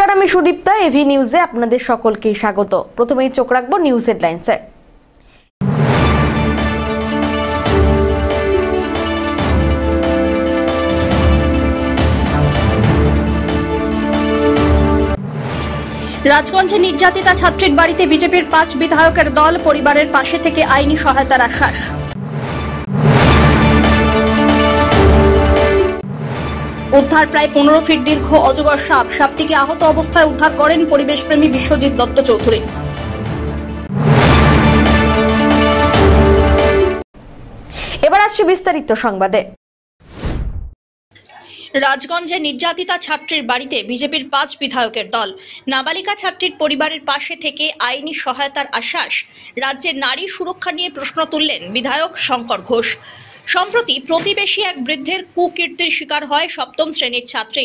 নমস্কার, আমি সুদীপ্তা। এভি নিউজে আপনাদের সকলকে স্বাগত। প্রথমেই চোখ রাখবো নিউজ হেডলাইন্সে। রাজগঞ্জে নির্যাতিতা ছাত্রীর বাড়িতে বিজেপির 5 বিধায়কের দল, পরিবারের পাশে থেকে আইনি সহায়তার আশ্বাস। উদ্ধার প্রায় 15 ফিট দীর্ঘ অজগর সাপ। সাপটিকে আহত অবস্থায় উদ্ধার করেন পরিবেশপ্রেমী বিশ্বজিৎ দত্ত চৌধুরী। এবার আসছে বিস্তারিত সংবাদে। রাজগঞ্জে নির্যাতিতা ছাত্রীর বাড়িতে বিজেপির 5 বিধায়কের দল, নাবালিকা ছাত্রীর পরিবারের পাশে থেকে আইনি সহায়তার আশ্বাস। রাজ্যের নারী সুরক্ষা নিয়ে প্রশ্ন তুললেন বিধায়ক শঙ্কর ঘোষ। সম্প্রতি প্রতিবেশী এক বৃদ্ধের কুকীর্তির শিকার হয় 7ম শ্রেণীর ছাত্রী।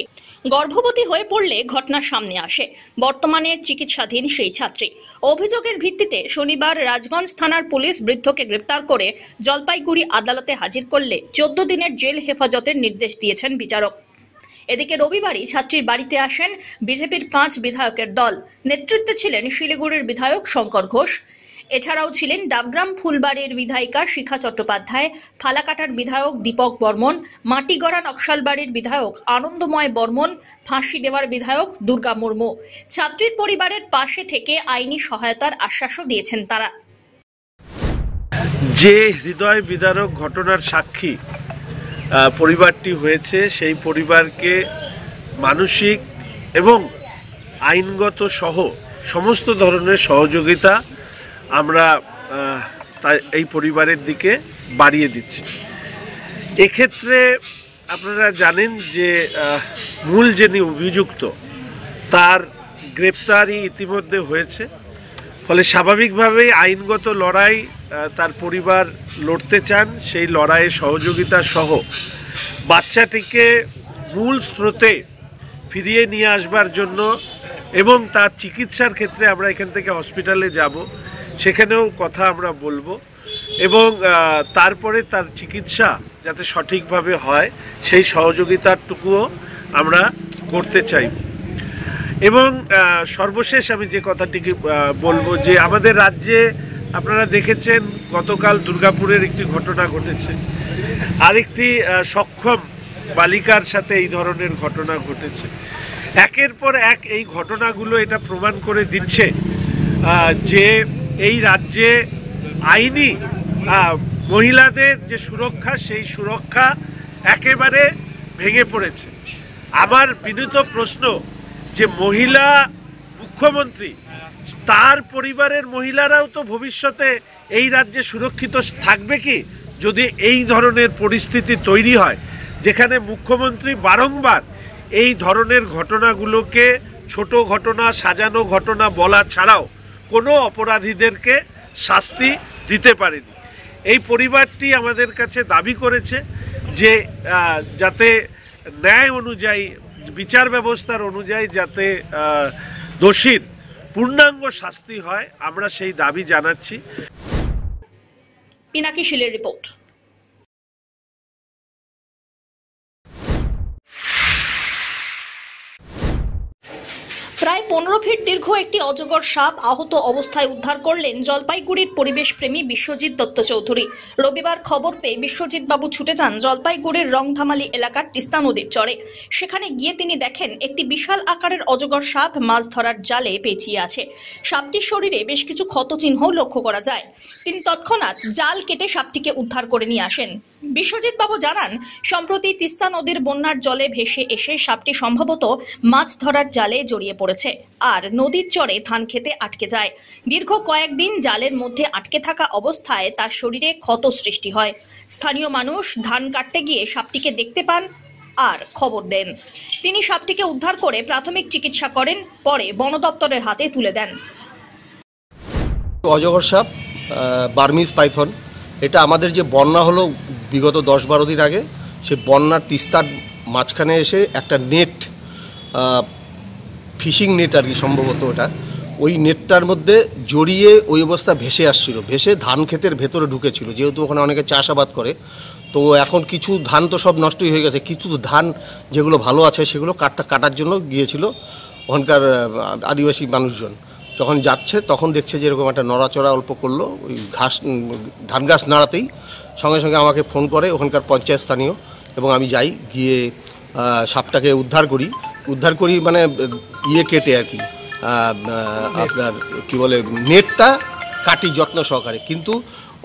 গর্ভবতী হয়ে পড়লে ঘটনা সামনে আসে। বর্তমানে চিকিৎসাধীন সেই ছাত্রী। অভিযোগের ভিত্তিতে শনিবার রাজগঞ্জ থানার পুলিশ বৃদ্ধকে গ্রেপ্তার করে জলপাইগুড়ি আদালতে হাজির করলে 14 দিনের জেল হেফাজতের নির্দেশ দিয়েছেন বিচারক। এদিকে রবিবারই ছাত্রীর বাড়িতে আসেন বিজেপির 5 বিধায়কের দল। নেতৃত্বে ছিলেন শিলিগুড়ির বিধায়ক শঙ্কর ঘোষ। এছাড়াও ছিলেন ডাবগ্রাম ফুলবাড়ির বিধায়িকা শিখা চট্টোপাধ্যায়, ফালাকাটার বিধায়ক দীপক বর্মন, মাটিগড়া নকশালবাড়ির বিধায়ক আনন্দময় বর্মন, ফাঁসি দেওয়ার বিধায়ক দুর্গা মুর্মু। ছাত্রীর পরিবারের পাশে থেকে আইনি সহায়তার আশ্বাসও দিয়েছেন তারা। যে হৃদয় বিদারক ঘটনার সাক্ষী পরিবারটি হয়েছে, সেই পরিবারকে মানসিক এবং আইনগত সহ সমস্ত ধরনের সহযোগিতা আমরা এই পরিবারের দিকে বাড়িয়ে দিচ্ছি। এক্ষেত্রে আপনারা জানেন যে মূল যিনি অভিযুক্ত তার গ্রেপ্তারি ইতিমধ্যে হয়েছে। ফলে স্বাভাবিকভাবেই আইনগত লড়াই তার পরিবার লড়তে চান। সেই লড়াইয়ে সহযোগিতা সহ বাচ্চাটিকে মূল স্রোতে ফিরিয়ে নিয়ে আসবার জন্য এবং তার চিকিৎসার ক্ষেত্রে আমরা এখান থেকে হসপিটালে যাব, সেখানেও কথা আমরা বলবো এবং তারপরে তার চিকিৎসা যাতে সঠিকভাবে হয় সেই সহযোগিতাটুকুও আমরা করতে চাইব। এবং সর্বশেষ আমি যে কথাটিকে বলবো যে আমাদের রাজ্যে আপনারা দেখেছেন গতকাল দুর্গাপুরের একটি ঘটনা ঘটেছে, আরেকটি সক্ষম বালিকার সাথে এই ধরনের ঘটনা ঘটেছে। একের পর এক এই ঘটনাগুলো এটা প্রমাণ করে দিচ্ছে যে এই রাজ্যে আইনি মহিলাদের যে সুরক্ষা, সেই সুরক্ষা একেবারে ভেঙে পড়েছে। আমার বিনীত প্রশ্ন যে মহিলা মুখ্যমন্ত্রী, তার পরিবারের মহিলারাও তো ভবিষ্যতে এই রাজ্যে সুরক্ষিত থাকবে কি যদি এই ধরনের পরিস্থিতি তৈরি হয়, যেখানে মুখ্যমন্ত্রী বারংবার এই ধরনের ঘটনাগুলোকে ছোট ঘটনা, সাজানো ঘটনা বলা ছাড়াও কোনো অপরাধীদেরকে শাস্তি দিতে পারেনি। এই পরিবারটি আমাদের কাছে দাবি করেছে যে যাতে ন্যায় অনুযায়ী, বিচার ব্যবস্থার অনুযায়ী যাতে দোষীর পূর্ণাঙ্গ শাস্তি হয়, আমরা সেই দাবি জানাচ্ছি। পিনাকি শীলের রিপোর্ট। প্রায় 15 ফিট দীর্ঘ একটি অজগর সাপ আহত অবস্থায় উদ্ধার করলেন জলপাইগুড়ির পরিবেশপ্রেমী বিশ্বজিৎ দত্ত চৌধুরী। রবিবার খবর পেয়ে বিশ্বজিৎ বাবু ছুটে যান জলপাইগুড়ির রংধামালি এলাকার তিস্তা নদীর চরে। সেখানে গিয়ে তিনি দেখেন একটি বিশাল আকারের অজগর সাপ মাছ ধরার জালে পেঁচিয়ে আছে। সাপটির শরীরে বেশ কিছু ক্ষতচিহ্ন লক্ষ্য করা যায়। তিনি তৎক্ষণাৎ জাল কেটে সাপটিকে উদ্ধার করে নিয়ে আসেন। বিশ্বজিৎ বাবু জানান, সম্প্রতি তিস্তা নদীর বন্যার জলে ভেসে এসে সাপটি সম্ভবত মাছ ধরার জালে জড়িয়ে পড়েছে আর নদীর চরে ধান খেতে আটকে যায়। দীর্ঘ কয়েকদিন জালের মধ্যে আটকে থাকা অবস্থায় তার শরীরে ক্ষত সৃষ্টি হয়। স্থানীয় মানুষ ধান কাটতে গিয়ে সাপটিকে দেখতে পান আর খবর দেন। তিনি সাপটিকে উদ্ধার করে প্রাথমিক চিকিৎসা করেন, পরে বন দপ্তরের হাতে তুলে দেন। অজগর সাপ, বার্মিজ পাইথন, এটা আমাদের যে বন্যা হলো বিগত 10-12 দিন আগে, সে বন্যার তিস্তার মাঝখানে এসে একটা নেট, ফিশিং নেট আর কি সম্ভবত ওটা, ওই নেটটার মধ্যে জড়িয়ে ওই অবস্থা ভেসে আসছিল, ভেসে ধান ক্ষেতের ভেতরে ঢুকেছিল। যেহেতু ওখানে অনেকে চাষাবাদ করে, তো এখন কিছু ধান তো সব নষ্টই হয়ে গেছে, কিছু ধান যেগুলো ভালো আছে সেগুলো কাটার জন্য গিয়েছিল। ওখানকার আদিবাসী মানুষজন যখন যাচ্ছে তখন দেখছে যে এরকম একটা নড়াচড়া অল্প করলো, ওই ধান গাছ নাড়াতেই সঙ্গে সঙ্গে আমাকে ফোন করে ওখানকার পঞ্চায়েত স্থানীয়, এবং আমি যাই, গিয়ে সাপটাকে উদ্ধার করি মানে কেটে আর কি, আপনার কি বলে নেটটা কাটি যত্ন সহকারে, কিন্তু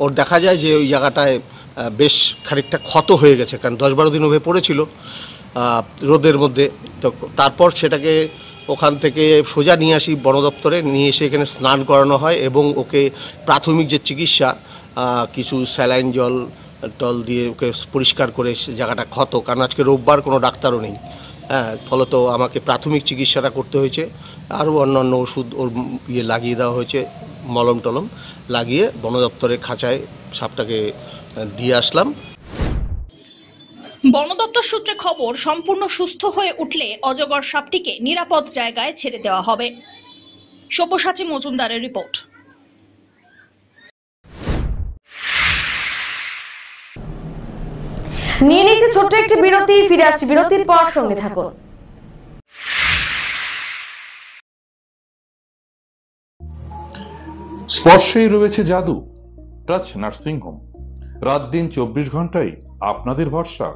ওর দেখা যায় যে ওই জায়গাটায় বেশ খানিকটা ক্ষত হয়ে গেছে, কারণ 10-12 দিন ওভাবে পড়েছিল রোদের মধ্যে। তো তারপর সেটাকে ওখান থেকে সোজা নিয়ে আসি বন দপ্তরে, নিয়ে এসে এখানে স্নান করানো হয় এবং ওকে প্রাথমিক যে চিকিৎসা, কিছু স্যালাইন জল টল দিয়ে ওকে পরিষ্কার করে জায়গাটা ক্ষত, কারণ আজকে রোববার কোনো ডাক্তারও নেই, ফলত আমাকে প্রাথমিক চিকিৎসাটা করতে হয়েছে। আরও অন্যান্য ওষুধ ওর লাগিয়ে দেওয়া হয়েছে, মলম টলম লাগিয়ে বন দপ্তরের খাঁচায় সাপটাকে দিয়ে আসলাম। বন দপ্তর সূত্রে খবর, সম্পূর্ণ সুস্থ হয়ে উঠলে অজগর সাপটিকে নিরাপদ জায়গায় ছেড়ে দেওয়া হবে। সব্যসাচী মজুমদারের রিপোর্ট। নিয়ে নিচ্ছে ছোট্ট একটি বিরতি, ফিরে আসছি বিরতির পর, সঙ্গে থাকুন। স্পর্শেই রয়েছে জাদু। টাচ নার্সিং হোম, রাত দিন 24 ঘন্টাই আপনাদের ভরসা।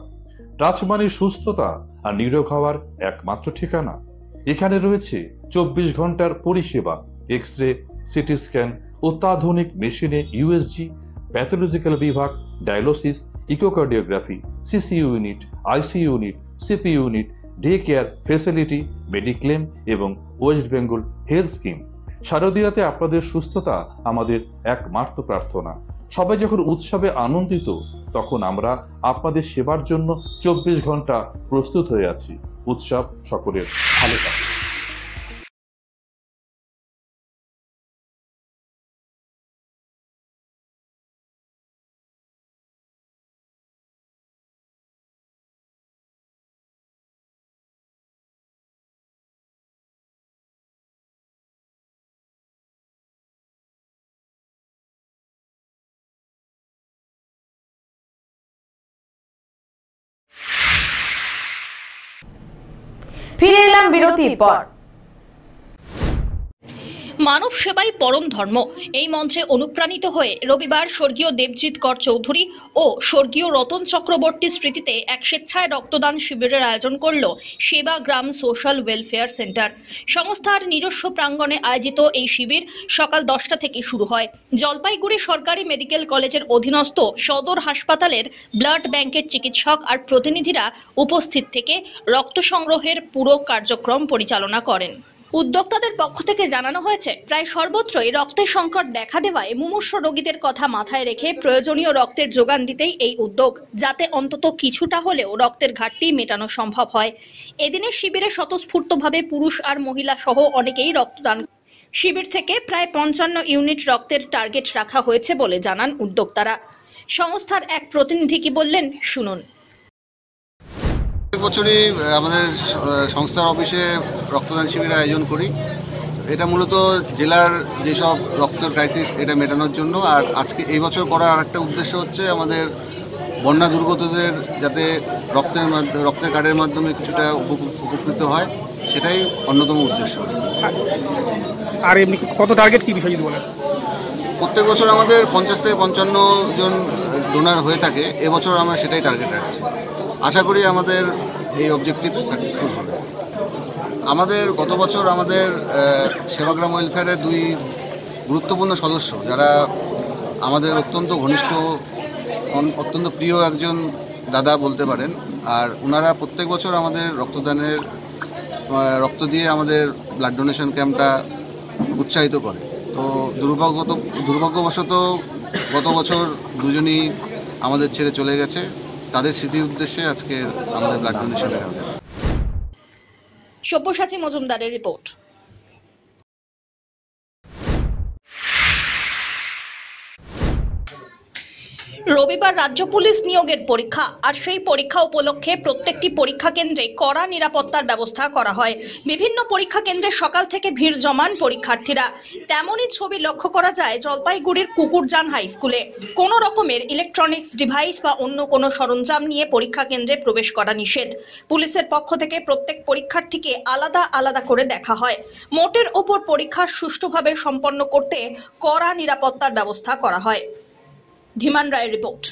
টাচ মানে সুস্থতা আর নিরোগ হওয়ার একমাত্র ঠিকানা। এখানে রয়েছে 24 ঘন্টার পরিষেবা, এক্স-রে, সিটি স্ক্যান, অত্যাধুনিক মেশিনে ইউএসজি, প্যাথোলজিক্যাল বিভাগ, dialysis, echocardiography, CC unit, IC unit, CP unit, day care facility, mediclaim এবং ওয়েস্ট বেঙ্গল হেলথ স্কিম। শারদীয়াতে আপনাদের সুস্থতা আমাদের একমাত্র প্রার্থনা। সবাই যখন উৎসবে আনন্দিত, তখন আমরা আপনাদের সেবার জন্য 24 ঘন্টা প্রস্তুত হয়ে আছি। উৎসব সকলের ভালো থাকে। ফিরে এলাম বিরতির পর। মানব সেবাই পরম ধর্ম, এই মন্ত্রে অনুপ্রাণিত হয়ে রবিবার স্বর্গীয় দেবজিৎ কর চৌধুরী ও স্বর্গীয় রতন চক্রবর্তীর স্মৃতিতে এক স্বেচ্ছায় রক্তদান শিবিরের আয়োজন করল সেবা গ্রাম সোশ্যাল ওয়েলফেয়ার সেন্টার সংস্থার নিজস্ব প্রাঙ্গণে আয়োজিত এই শিবির সকাল 10টা থেকে শুরু হয়। জলপাইগুড়ি সরকারি মেডিকেল কলেজের অধীনস্থ সদর হাসপাতালের ব্লাড ব্যাংকের চিকিৎসক আর প্রতিনিধিরা উপস্থিত থেকে রক্ত সংগ্রহের পুরো কার্যক্রম পরিচালনা করেন। উদ্যোক্তাদের পক্ষ থেকে জানানো হয়েছে, প্রায় সর্বত্রই রক্তের সংকট দেখা দেওয়ায় মুমূর্ষু রোগীদের কথা মাথায় রেখে প্রয়োজনীয় রক্তের যোগান দিতেই এই উদ্যোগ, যাতে অন্তত কিছুটা হলেও রক্তের ঘাটতি মেটানো সম্ভব হয়। এদিনের শিবিরে স্বতঃস্ফূর্তভাবে পুরুষ আর মহিলা সহ অনেকেই রক্তদান। শিবির থেকে প্রায় 55 ইউনিট রক্তের টার্গেট রাখা হয়েছে বলে জানান উদ্যোক্তারা। সংস্থার এক প্রতিনিধি কি বললেন, শুনুন। বছরই আমাদের সংস্থার অফিসে রক্তদান শিবিরের আয়োজন করি। এটা মূলত জেলার যেসব রক্তের ক্রাইসিস এটা মেটানোর জন্য। আর আজকে এই বছর করার আরেকটা উদ্দেশ্য হচ্ছে আমাদের বন্যা দুর্গতদের যাতে রক্তের কার্ডের মাধ্যমে কিছুটা উপকৃত হয়, সেটাই অন্যতম উদ্দেশ্য। আর এমনি কত টার্গেট কি বিষয় যদি বলেন? প্রত্যেক বছর আমাদের 50 থেকে 55 জন ডোনার হয়ে থাকে, এবছর আমরা সেটাই টার্গেট রাখছি। আশা করি আমাদের এই অবজেক্টিভ সাকসেসফুল হবে। আমাদের গত বছর আমাদের সেবাগ্রাম ওয়েলফেয়ারের 2 গুরুত্বপূর্ণ সদস্য, যারা আমাদের অত্যন্ত ঘনিষ্ঠ, অত্যন্ত প্রিয় একজন দাদা বলতে পারেন, আর ওনারা প্রত্যেক বছর আমাদের রক্ত দিয়ে আমাদের ব্লাড ডোনেশন ক্যাম্পটা উৎসাহিত করে। তো দুর্ভাগ্যবশত গত বছর দুজনই আমাদের ছেড়ে চলে গেছে। তাদের স্মৃতির উদ্দেশ্যে আজকে আমাদের ব্লাড ডোনেশনের হবে। সব্যসাচী মজুমদারের রিপোর্ট। রবিবার রাজ্য পুলিশ নিয়োগের পরীক্ষা, আর সেই পরীক্ষা উপলক্ষে প্রত্যেকটি পরীক্ষা কেন্দ্রে কড়া নিরাপত্তার ব্যবস্থা করা হয়। বিভিন্ন পরীক্ষা কেন্দ্রে সকাল থেকে ভিড় জমান পরীক্ষার্থীরা। তেমনই ছবি লক্ষ্য করা যায় জলপাইগুড়ির কুকুরজান হাই স্কুলে। কোনো রকমের ইলেকট্রনিক্স ডিভাইস বা অন্য কোনো সরঞ্জাম নিয়ে পরীক্ষা কেন্দ্রে প্রবেশ করা নিষেধ। পুলিশের পক্ষ থেকে প্রত্যেক পরীক্ষার্থীকে আলাদা আলাদা করে দেখা হয়। মোটের ওপর পরীক্ষা সুষ্ঠুভাবে সম্পন্ন করতে কড়া নিরাপত্তার ব্যবস্থা করা হয়। ধীমান রায়ের রিপোর্ট।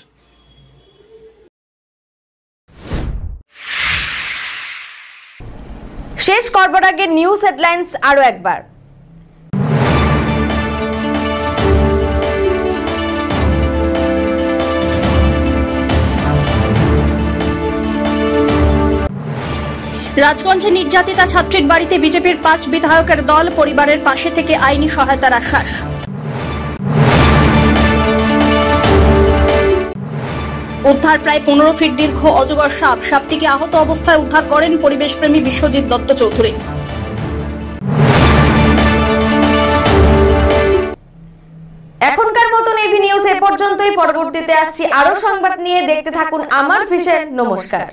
শেষ করবার আগে নিউজ হেডলাইন্স আরো একবার। রাজগঞ্জে নির্যাতিতা ছাত্রীর বাড়িতে বিজেপির 5 বিধায়কের দল, পরিবারের পাশে থেকে আইনি সহায়তার আশ্বাস। উদ্ধার প্রায় 15 ফিট দীর্ঘ অজগর সাপ। সাপটিকে আহত অবস্থায় উদ্ধার করেন পরিবেশপ্রেমী বিশ্বজিৎ দত্ত চৌধুরী। এখনকার মতন এভি নিউজ এ পর্যন্তই। পরবর্তীতে আসছি আরো সংবাদ নিয়ে। দেখতে থাকুন আমার ভিশন। নমস্কার।